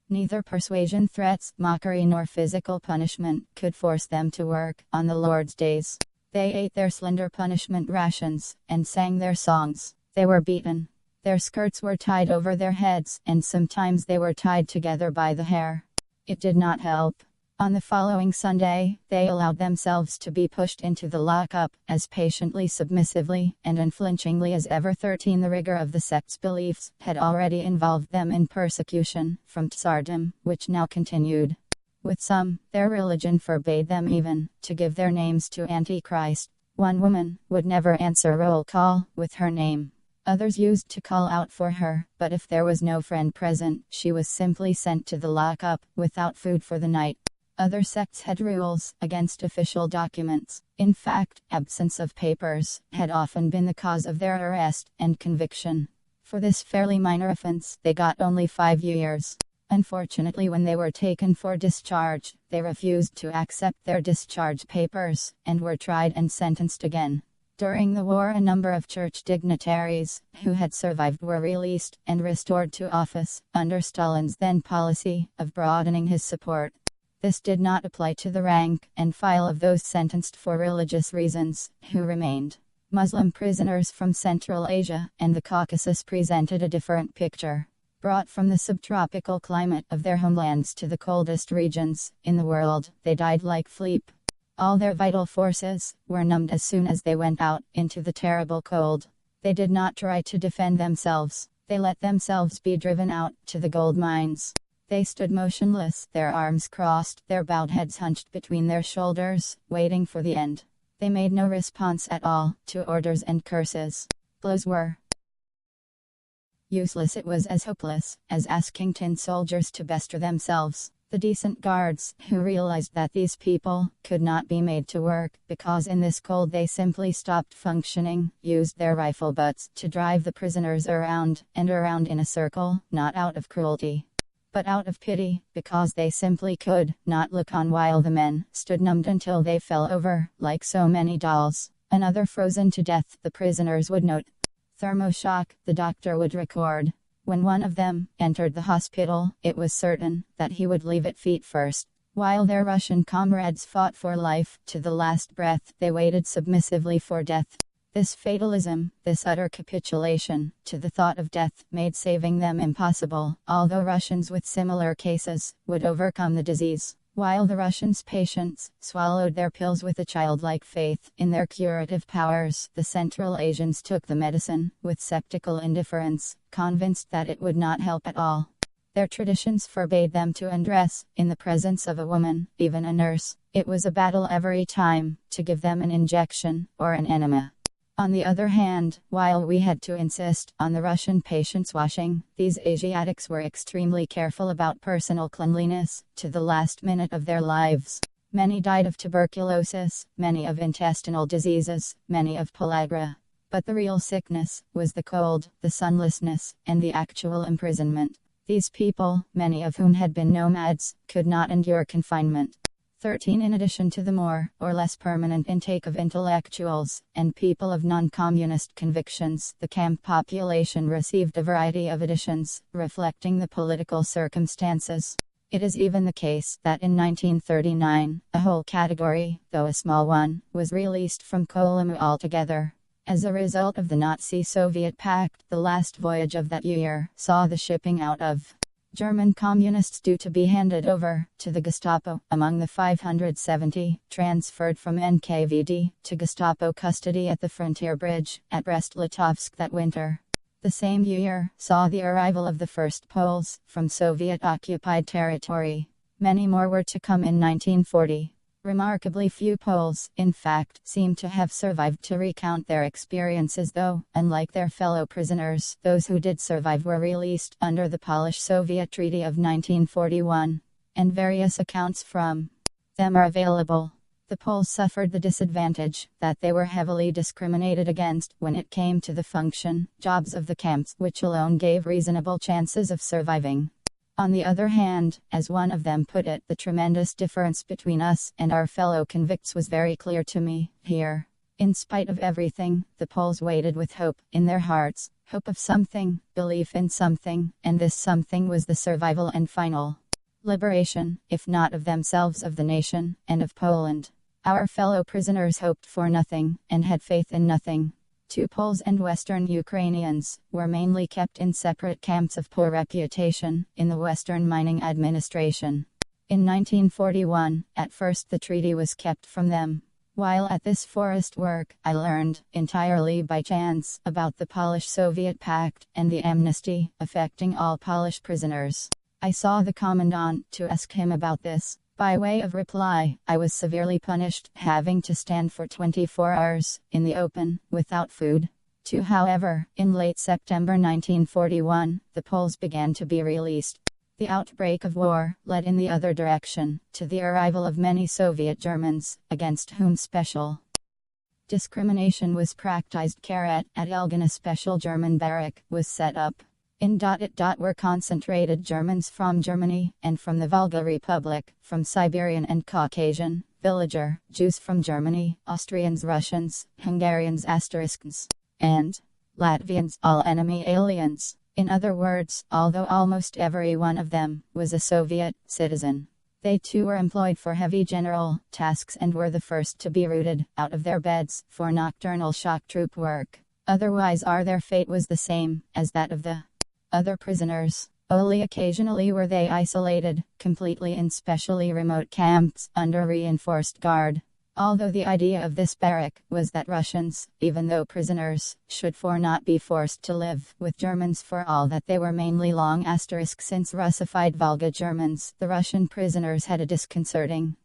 Neither persuasion, threats, mockery nor physical punishment could force them to work on the Lord's days. They ate their slender punishment rations and sang their songs. They were beaten. Their skirts were tied over their heads, and sometimes they were tied together by the hair. It did not help. On the following Sunday, they allowed themselves to be pushed into the lockup, as patiently, submissively, and unflinchingly as ever. 13. The rigor of the sect's beliefs had already involved them in persecution from Tsardom, which now continued. With some, their religion forbade them even to give their names to Antichrist. One woman would never answer roll call with her name. Others used to call out for her, but if there was no friend present, she was simply sent to the lockup, without food for the night. Other sects had rules against official documents. In fact, absence of papers had often been the cause of their arrest and conviction. For this fairly minor offense, they got only 5 years. Unfortunately, when they were taken for discharge, they refused to accept their discharge papers, and were tried and sentenced again. During the war, a number of church dignitaries who had survived were released and restored to office, under Stalin's then policy of broadening his support. This did not apply to the rank and file of those sentenced for religious reasons, who remained. Muslim prisoners from Central Asia and the Caucasus presented a different picture. Brought from the subtropical climate of their homelands to the coldest regions in the world, they died like fleep. All their vital forces were numbed as soon as they went out into the terrible cold. They did not try to defend themselves. They let themselves be driven out to the gold mines. They stood motionless, their arms crossed, their bowed heads hunched between their shoulders, waiting for the end. They made no response at all to orders and curses. Blows were useless. It was as hopeless as asking tin soldiers to bestir themselves. The decent guards, who realized that these people could not be made to work, because in this cold they simply stopped functioning, used their rifle butts to drive the prisoners around and around in a circle, not out of cruelty, but out of pity, because they simply could not look on while the men stood numbed until they fell over, like so many dolls. Another frozen to death, the prisoners would note. Thermoshock, the doctor would record. When one of them entered the hospital, it was certain that he would leave it feet first. While their Russian comrades fought for life to the last breath, they waited submissively for death. This fatalism, this utter capitulation to the thought of death, made saving them impossible, although Russians with similar cases would overcome the disease. While the Russians' patients swallowed their pills with a childlike faith in their curative powers, the Central Asians took the medicine with skeptical indifference, convinced that it would not help at all. Their traditions forbade them to undress in the presence of a woman, even a nurse. It was a battle every time to give them an injection or an enema. On the other hand, while we had to insist on the Russian patients washing, these Asiatics were extremely careful about personal cleanliness to the last minute of their lives. Many died of tuberculosis, many of intestinal diseases, many of pellagra. But the real sickness was the cold, the sunlessness, and the actual imprisonment. These people, many of whom had been nomads, could not endure confinement. 13. In addition to the more or less permanent intake of intellectuals and people of non-communist convictions, the camp population received a variety of additions, reflecting the political circumstances. It is even the case that in 1939, a whole category, though a small one, was released from Kolyma altogether. As a result of the Nazi-Soviet pact, the last voyage of that year saw the shipping out of German communists due to be handed over to the Gestapo. Among the 570 transferred from NKVD to Gestapo custody at the frontier bridge at Brest-Litovsk that winter. The same year saw the arrival of the first Poles from Soviet-occupied territory. Many more were to come in 1940. Remarkably few Poles, in fact, seem to have survived to recount their experiences, though, unlike their fellow prisoners, those who did survive were released under the Polish-Soviet Treaty of 1941, and various accounts from them are available. The Poles suffered the disadvantage that they were heavily discriminated against when it came to the function, jobs of the camps, which alone gave reasonable chances of surviving. On the other hand, as one of them put it, the tremendous difference between us and our fellow convicts was very clear to me. Here, in spite of everything, the Poles waited with hope in their hearts, hope of something, belief in something, and this something was the survival and final liberation, if not of themselves, of the nation, and of Poland. Our fellow prisoners hoped for nothing, and had faith in nothing. 2 Poles and Western Ukrainians were mainly kept in separate camps of poor reputation in the Western Mining Administration. In 1941, at first the treaty was kept from them. While at this forest work, I learned, entirely by chance, about the Polish-Soviet Pact and the amnesty affecting all Polish prisoners. I saw the commandant to ask him about this. By way of reply, I was severely punished, having to stand for 24 hours in the open, without food. However, in late September 1941, the Poles began to be released. The outbreak of war led in the other direction, to the arrival of many Soviet Germans, against whom special discrimination was practiced. At Elgin, a special German barrack was set up. In it were concentrated Germans from Germany, and from the Volga Republic, from Siberian and Caucasian, villager, Jews from Germany, Austrians, Russians, Hungarians, asterisks, and Latvians, all enemy aliens. In other words, although almost every one of them was a Soviet citizen, they too were employed for heavy general tasks and were the first to be rooted out of their beds for nocturnal shock troop work. Otherwise, their fate was the same as that of the other prisoners. Only occasionally were they isolated, completely in specially remote camps, under reinforced guard. Although the idea of this barrack was that Russians, even though prisoners, should not be forced to live with Germans, for all that they were mainly long asterisks since Russified Volga Germans, the Russian prisoners had a disconcerting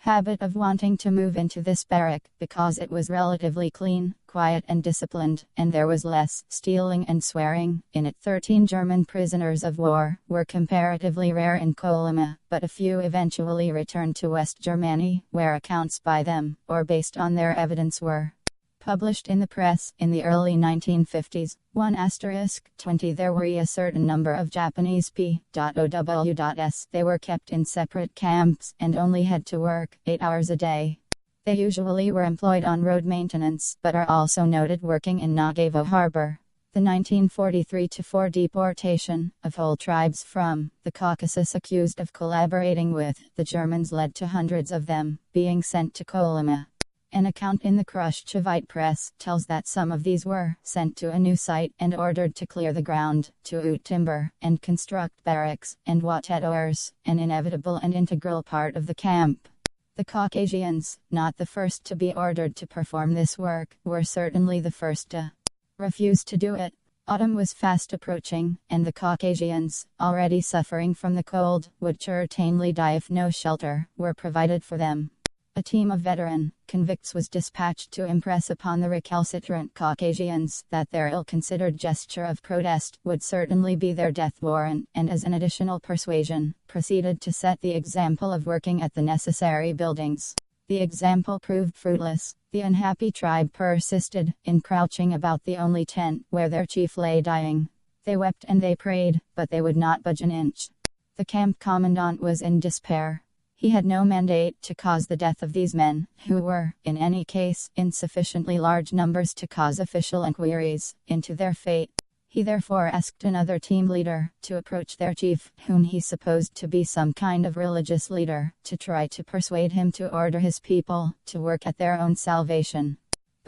habit of wanting to move into this barrack, because it was relatively clean, quiet and disciplined, and there was less stealing and swearing in it. 13 German prisoners of war were comparatively rare in Kolyma, but a few eventually returned to West Germany, where accounts by them, or based on their evidence, were published in the press in the early 1950s. 1*20 There were a certain number of Japanese P.O.W.S. They were kept in separate camps and only had to work 8 hours a day. They usually were employed on road maintenance, but are also noted working in Nagaevo harbor. The 1943-4 deportation of whole tribes from the Caucasus accused of collaborating with the Germans led to hundreds of them being sent to Kolyma. An account in the Khrushchevite press tells that some of these were sent to a new site and ordered to clear the ground, to root timber, and construct barracks and watchtowers, an inevitable and integral part of the camp. The Caucasians, not the first to be ordered to perform this work, were certainly the first to refuse to do it. Autumn was fast approaching, and the Caucasians, already suffering from the cold, would certainly die if no shelter were provided for them. A team of veteran convicts was dispatched to impress upon the recalcitrant Caucasians that their ill-considered gesture of protest would certainly be their death warrant, and as an additional persuasion, proceeded to set the example of working at the necessary buildings. The example proved fruitless. The unhappy tribe persisted in crouching about the only tent where their chief lay dying. They wept and they prayed, but they would not budge an inch. The camp commandant was in despair. He had no mandate to cause the death of these men, who were, in any case, in sufficiently large numbers to cause official inquiries into their fate. He therefore asked another team leader to approach their chief, whom he supposed to be some kind of religious leader, to try to persuade him to order his people to work at their own salvation.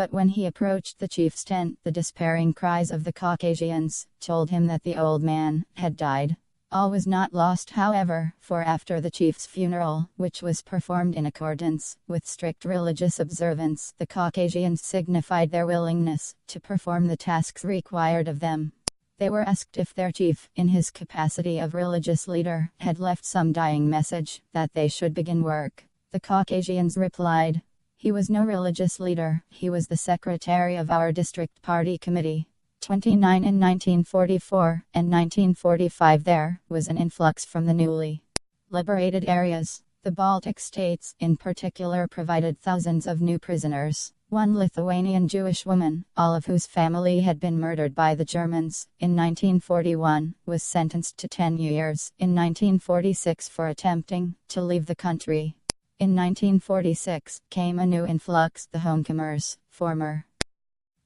But when he approached the chief's tent, the despairing cries of the Caucasians told him that the old man had died. All was not lost, however, for after the chief's funeral, which was performed in accordance with strict religious observance, the Caucasians signified their willingness to perform the tasks required of them. They were asked if their chief, in his capacity of religious leader, had left some dying message that they should begin work. The Caucasians replied, "He was no religious leader, he was the secretary of our district party committee." 29 in 1944 and 1945 there was an influx from the newly liberated areas. The Baltic states, in particular, provided thousands of new prisoners. One Lithuanian Jewish woman, all of whose family had been murdered by the Germans, in 1941, was sentenced to 10 years in 1946 for attempting to leave the country. In 1946 came a new influx, the homecomers, former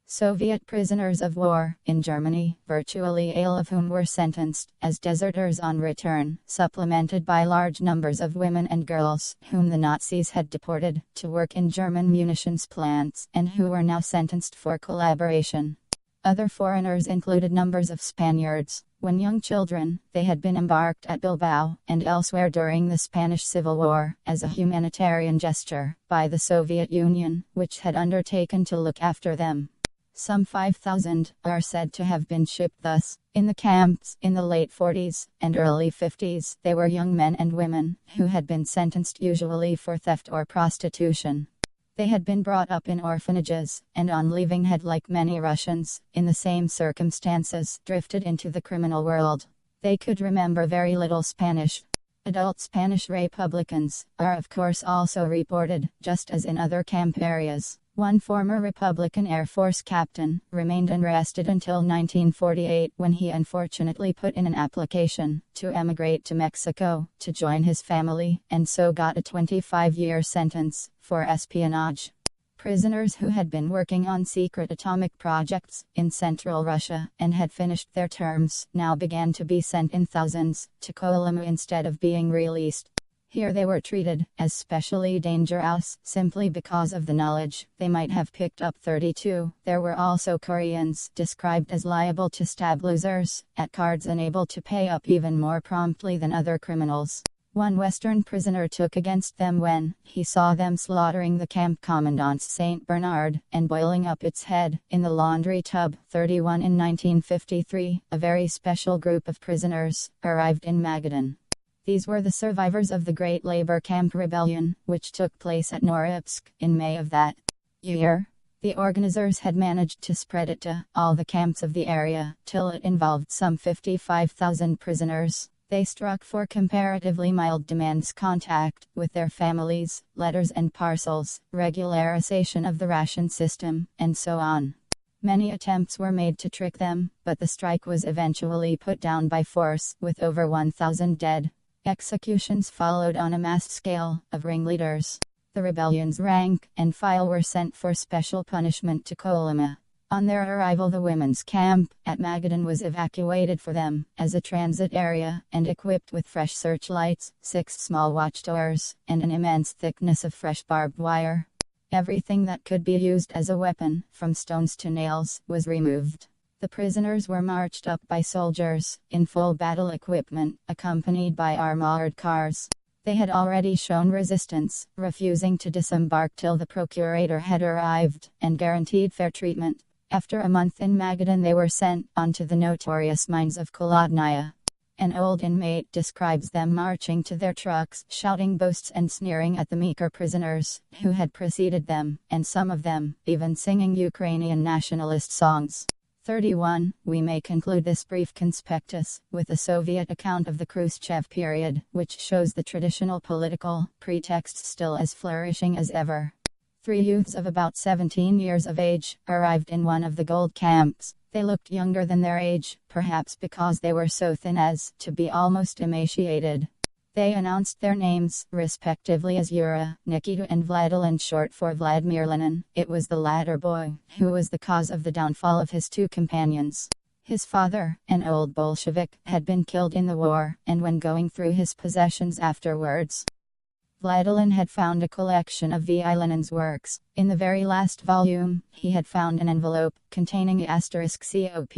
Soviet prisoners of war in Germany, virtually all of whom were sentenced as deserters on return, supplemented by large numbers of women and girls whom the Nazis had deported to work in German munitions plants and who were now sentenced for collaboration. Other foreigners included numbers of Spaniards. When young children, they had been embarked at Bilbao and elsewhere during the Spanish Civil War as a humanitarian gesture by the Soviet Union, which had undertaken to look after them. Some 5,000 are said to have been shipped thus. In the camps in the late 40s and early 50s, they were young men and women who had been sentenced usually for theft or prostitution. They had been brought up in orphanages, and on leaving had, like many Russians, in the same circumstances, drifted into the criminal world. They could remember very little Spanish. Adult Spanish Republicans are of course also reported, just as in other camp areas. One former Republican Air Force captain remained unarrested until 1948 when he unfortunately put in an application to emigrate to Mexico to join his family, and so got a 25-year sentence for espionage. Prisoners who had been working on secret atomic projects in central Russia and had finished their terms now began to be sent in thousands to Kolyma instead of being released. Here they were treated as specially dangerous simply because of the knowledge they might have picked up. 32. There were also Koreans described as liable to stab losers at cards and able to pay up even more promptly than other criminals. One Western prisoner took against them when he saw them slaughtering the camp commandant's St. Bernard and boiling up its head in the laundry tub. 31 in 1953, a very special group of prisoners arrived in Magadan. These were the survivors of the Great Labor Camp Rebellion, which took place at Norilsk in May of that year. The organizers had managed to spread it to all the camps of the area, till it involved some 55,000 prisoners. They struck for comparatively mild demands: contact with their families, letters and parcels, regularization of the ration system, and so on. Many attempts were made to trick them, but the strike was eventually put down by force, with over 1,000 dead. Executions followed on a mass scale of ringleaders. The rebellion's rank and file were sent for special punishment to Kolyma. On their arrival, the women's camp at Magadan was evacuated for them as a transit area and equipped with fresh searchlights, 6 small watchtowers, and an immense thickness of fresh barbed wire. Everything that could be used as a weapon, from stones to nails, was removed. The prisoners were marched up by soldiers, in full battle equipment, accompanied by armored cars. They had already shown resistance, refusing to disembark till the procurator had arrived, and guaranteed fair treatment. After a month in Magadan they were sent on to the notorious mines of Kolodnaya. An old inmate describes them marching to their trucks, shouting boasts and sneering at the meager prisoners, who had preceded them, and some of them, even singing Ukrainian nationalist songs. 31. We may conclude this brief conspectus with a Soviet account of the Khrushchev period, which shows the traditional political pretext still as flourishing as ever. 3 youths of about 17 years of age arrived in one of the gold camps. They looked younger than their age, perhaps because they were so thin as to be almost emaciated. They announced their names, respectively, as Yura, Nikita and Vladil, in short for Vladimir Lenin. It was the latter boy who was the cause of the downfall of his 2 companions. His father, an old Bolshevik, had been killed in the war, and when going through his possessions afterwards, Vladilin had found a collection of V.I. Lenin's works. In the very last volume, he had found an envelope containing *COPY**OF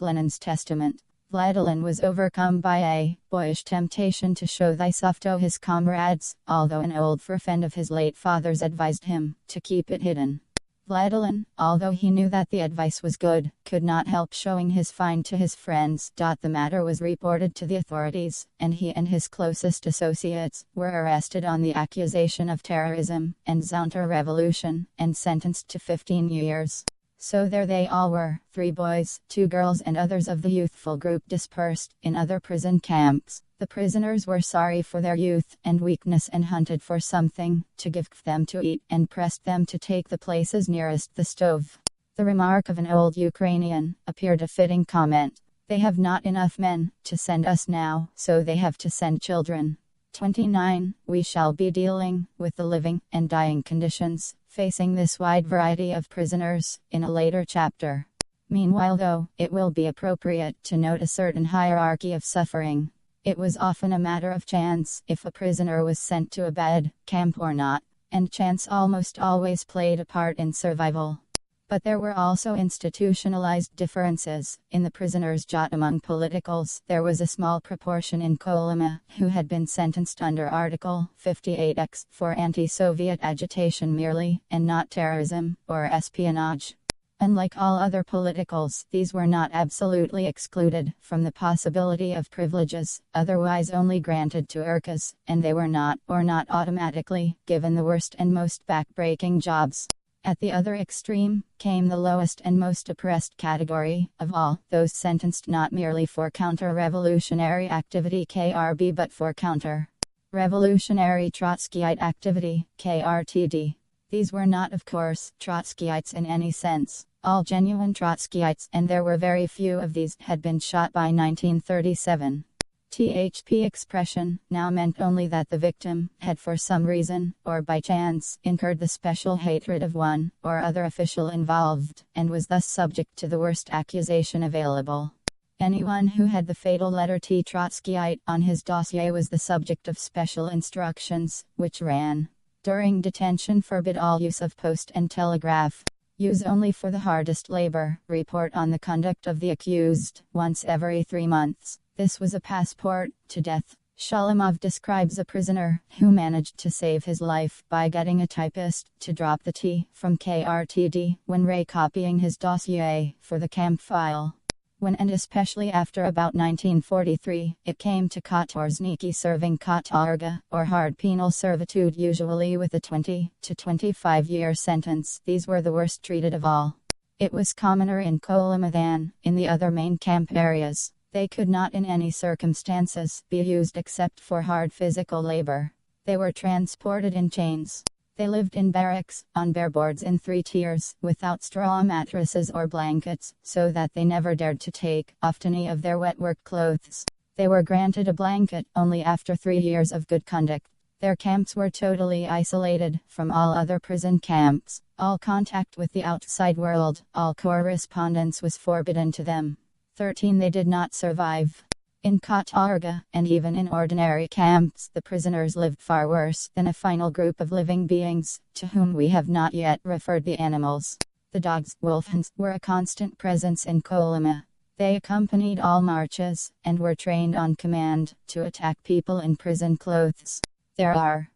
Lenin's testament. Vladilin was overcome by a boyish temptation to show thyself to his comrades, although an old friend of his late father's advised him to keep it hidden. Vladilin, although he knew that the advice was good, could not help showing his find to his friends. The matter was reported to the authorities, and he and his closest associates were arrested on the accusation of terrorism and counter-revolution, and sentenced to 15 years. So there they all were, 3 boys, 2 girls and others of the youthful group dispersed in other prison camps. The prisoners were sorry for their youth and weakness and hunted for something to give them to eat and pressed them to take the places nearest the stove. The remark of an old Ukrainian appeared a fitting comment. They have not enough men to send us now, so they have to send children. 29. We shall be dealing with the living and dying conditions facing this wide variety of prisoners in a later chapter. Meanwhile, though, it will be appropriate to note a certain hierarchy of suffering. It was often a matter of chance if a prisoner was sent to a bad camp or not, and chance almost always played a part in survival. But there were also institutionalized differences in the prisoners' jot among politicals. There was a small proportion in Kolyma who had been sentenced under Article 58X for anti-Soviet agitation merely, and not terrorism or espionage. Unlike all other politicals, these were not absolutely excluded from the possibility of privileges, otherwise only granted to Urkas, and they were not automatically given the worst and most backbreaking jobs. At the other extreme came the lowest and most oppressed category of all, those sentenced not merely for counter-revolutionary activity (KRB) but for counter-revolutionary Trotskyite activity (KRTD). These were not, of course, Trotskyites in any sense. All genuine Trotskyites, and there were very few of these, had been shot by 1937. THP expression now meant only that the victim had for some reason, or by chance, incurred the special hatred of one or other official involved, and was thus subject to the worst accusation available. Anyone who had the fatal letter T Trotskyite on his dossier was the subject of special instructions, which ran: during detention forbid all use of post and telegraph. Use only for the hardest labor. Report on the conduct of the accused once every 3 months. This was a passport to death. Shalamov describes a prisoner who managed to save his life by getting a typist to drop the T from KRTD when recopying his dossier for the camp file. When and especially after about 1943, it came to katorzniki serving katorga, or hard penal servitude, usually with a 20 to 25-year sentence. These were the worst treated of all. It was commoner in Kolyma than in the other main camp areas. They could not in any circumstances be used except for hard physical labor. They were transported in chains. They lived in barracks, on bare boards in 3 tiers, without straw mattresses or blankets, so that they never dared to take off any of their wet work clothes. They were granted a blanket only after 3 years of good conduct. Their camps were totally isolated from all other prison camps. All contact with the outside world, all correspondence was forbidden to them. 13. They did not survive. In katorga, and even in ordinary camps, the prisoners lived far worse than a final group of living beings, to whom we have not yet referred the animals. The dogs, wolfhounds, were a constant presence in Kolyma. They accompanied all marches, and were trained on command to attack people in prison clothes. There are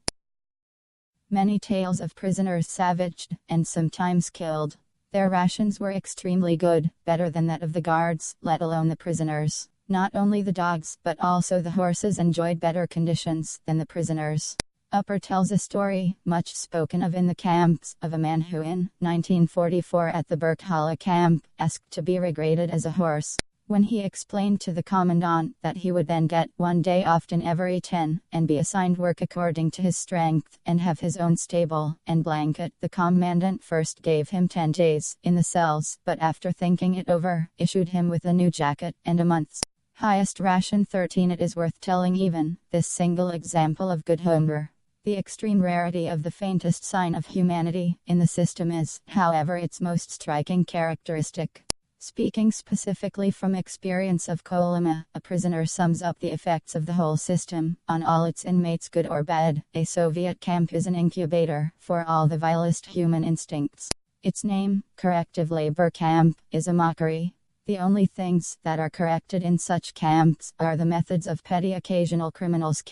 many tales of prisoners savaged, and sometimes killed. Their rations were extremely good, better than that of the guards, let alone the prisoners. Not only the dogs, but also the horses enjoyed better conditions than the prisoners. Upper tells a story, much spoken of in the camps, of a man who in 1944 at the Burkhala camp, asked to be regraded as a horse. When he explained to the commandant that he would then get 1 day off in every 10, and be assigned work according to his strength, and have his own stable and blanket, the commandant first gave him 10 days in the cells, but after thinking it over, issued him with a new jacket and a month's highest ration. 13. It is worth telling even this single example of good hunger. The extreme rarity of the faintest sign of humanity in the system is, however, its most striking characteristic. Speaking specifically from experience of Kolyma, a prisoner sums up the effects of the whole system on all its inmates, good or bad. A Soviet camp is an incubator for all the vilest human instincts. Its name, corrective labor camp, is a mockery. The only things that are corrected in such camps are the methods of petty occasional criminals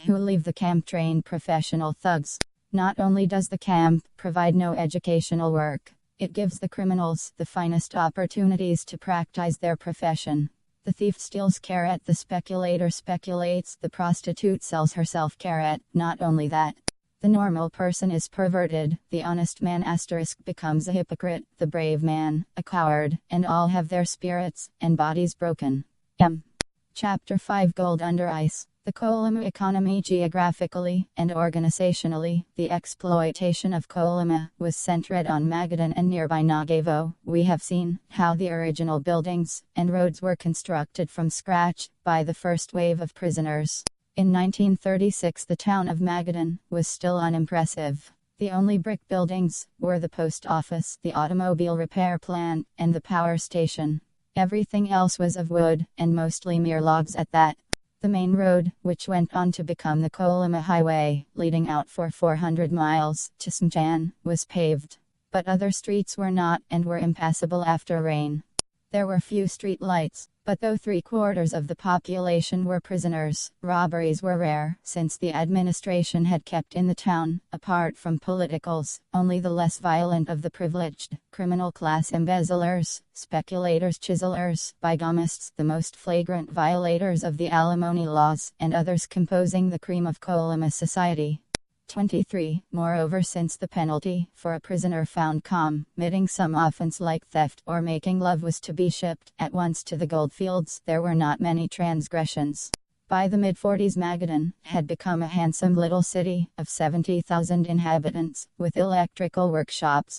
who leave the camp trained professional thugs. Not only does the camp provide no educational work, it gives the criminals the finest opportunities to practice their profession. The thief steals, the speculator speculates, the prostitute sells herself. Not only that, the normal person is perverted, the honest man becomes a hypocrite, the brave man, a coward, and all have their spirits and bodies broken. Chapter 5 Gold Under Ice. The Kolyma economy. Geographically and organizationally, the exploitation of Kolyma was centered on Magadan and nearby Nagevo. We have seen how the original buildings and roads were constructed from scratch by the first wave of prisoners. In 1936, the town of Magadan was still unimpressive. The only brick buildings were the post office, the automobile repair plant, and the power station. Everything else was of wood, and mostly mere logs at that. The main road, which went on to become the Kolyma Highway, leading out for 400 miles to Cayenne, was paved. But other streets were not, and were impassable after rain. There were few street lights, but though 3/4 of the population were prisoners, robberies were rare, since the administration had kept in the town, apart from politicals, only the less violent of the privileged criminal class: embezzlers, speculators, chiselers, bigamists, the most flagrant violators of the alimony laws, and others composing the cream of Kolyma society. 23. Moreover, since the penalty for a prisoner found committing some offense like theft or making love was to be shipped at once to the goldfields, there were not many transgressions. By the mid-40s, Magadan had become a handsome little city of 70,000 inhabitants, with electrical workshops.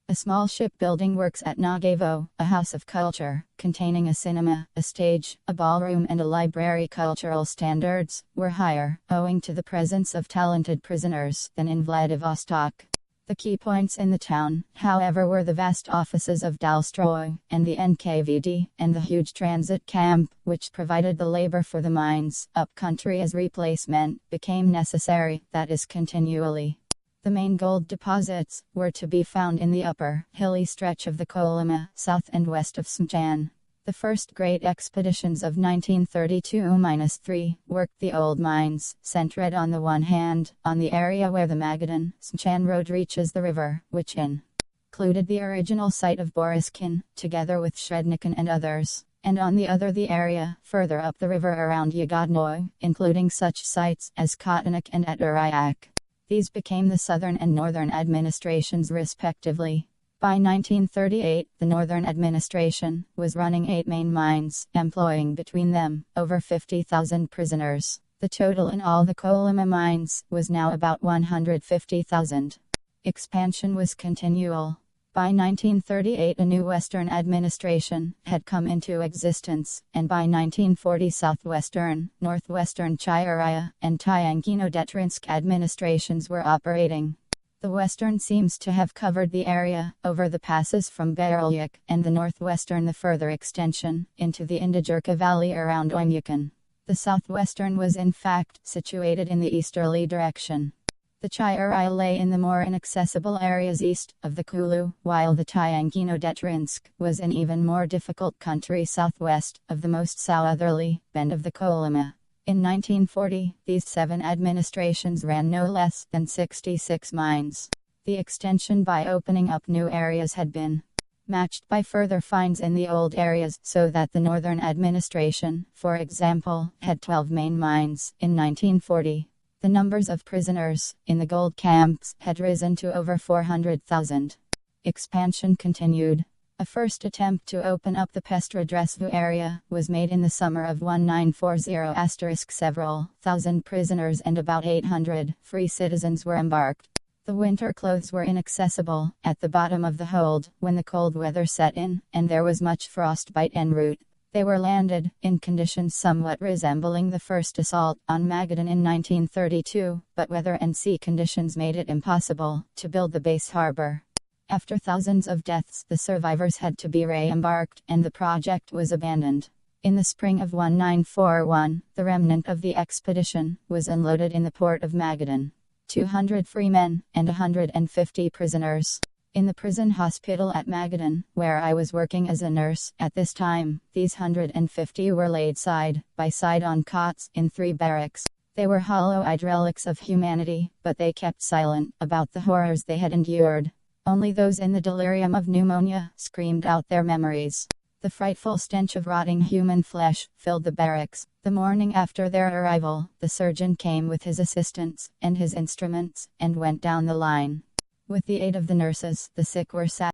A small shipbuilding works at Nagevo, a house of culture, containing a cinema, a stage, a ballroom and a library. Cultural standards were higher, owing to the presence of talented prisoners, than in Vladivostok. The key points in the town, however, were the vast offices of Dalstroy, and the NKVD, and the huge transit camp, which provided the labor for the mines. Up-country as replacement became necessary, that is, continually. The main gold deposits were to be found in the upper, hilly stretch of the Kolyma, south and west of Cayenne. The first great expeditions of 1932-3 worked the old mines, centered on the one hand, on the area where the Magadan-Cayenne road reaches the river, which included the original site of Boriskin, together with Shrednikin and others, and on the other the area further up the river around Yagodnoy, including such sites as Kotonik and Eturayak. These became the southern and northern administrations respectively. By 1938, the northern administration was running 8 main mines, employing between them over 50,000 prisoners. The total in all the Kolyma mines was now about 150,000. Expansion was continual. By 1938, a new western administration had come into existence, and by 1940 southwestern, northwestern Chayaraya, and Tyangino-Detrinsk administrations were operating. The western seems to have covered the area over the passes from Berelyuk, and the northwestern the further extension into the Indigirka Valley around Oymyakon. The southwestern was in fact situated in the easterly direction. The Chayaraya lay in the more inaccessible areas east of the Kulu, while the Tyangino-Detrinsk was in even more difficult country southwest of the most southerly bend of the Kolyma. In 1940, these 7 administrations ran no less than 66 mines. The extension by opening up new areas had been matched by further finds in the old areas, so that the northern administration, for example, had 12 main mines in 1940. The numbers of prisoners in the gold camps had risen to over 400,000. Expansion continued. A first attempt to open up the Pestrodresvu area was made in the summer of 1940 *. Several thousand prisoners and about 800 free citizens were embarked. The winter clothes were inaccessible at the bottom of the hold when the cold weather set in, and there was much frostbite en route. They were landed, in conditions somewhat resembling the first assault on Magadan in 1932, but weather and sea conditions made it impossible to build the base harbor. After thousands of deaths, the survivors had to be re-embarked, and the project was abandoned. In the spring of 1941, the remnant of the expedition was unloaded in the port of Magadan. 200 free men, and 150 prisoners. In the prison hospital at Magadan, where I was working as a nurse at this time, these 150 were laid side by side on cots in 3 barracks. They were hollow-eyed relics of humanity, but they kept silent about the horrors they had endured. Only those in the delirium of pneumonia screamed out their memories. The frightful stench of rotting human flesh filled the barracks. The morning after their arrival, the surgeon came with his assistants and his instruments, and went down the line. With the aid of the nurses, the sick were sat